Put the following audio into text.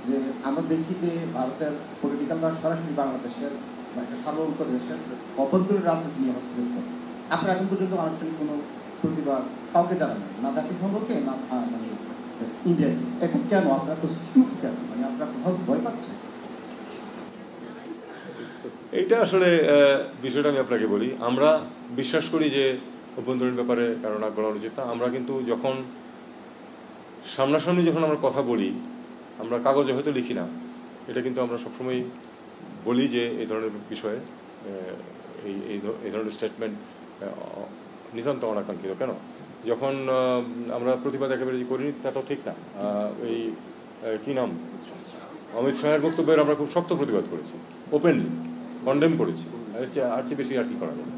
যে আমরা দেখি যে ভারতের পলিটিক্যালরা সরাসরি বাংলাদেশের একটা সার্বভৌম দেশের অভ্যন্তরীণ রাজনীতি নিয়ে হস্তক্ষেপ করে। আপনারা এখন পর্যন্ত আনুষ্ঠানিক কোনো প্রতিবাদ কাউকে জানাবেন না, জাতিসংঘকে না মানে ইন্ডিয়াকে। এখন কেন আপনারা তো চুপ কেন? মানে আপনারা কোথাও ভয় পাচ্ছেন? এইটা আসলে বিষয়টা আমি আপনাকে বলি, আমরা বিশ্বাস করি যে অভ্যন্তরীণ ব্যাপারে কারণ নাক গলানো উচিত না। আমরা কিন্তু যখন সামনাসামনি যখন আমরা কথা বলি, আমরা কাগজে হয়তো লিখি না, এটা কিন্তু আমরা সবসময় বলি যে এই ধরনের বিষয়ে এই ধরনের স্টেটমেন্ট নিতান্ত অনাকাঙ্ক্ষিত। কেন? যখন আমরা প্রতিবাদ একেবারে করিনি তা তো ঠিক না। এই কী নাম, অমিত শাহের বক্তব্যের আমরা খুব শক্ত প্রতিবাদ করেছি, ওপেনলি কন্ডেম করেছি। আর চেয়ে বেশি আর কি করা যাবে।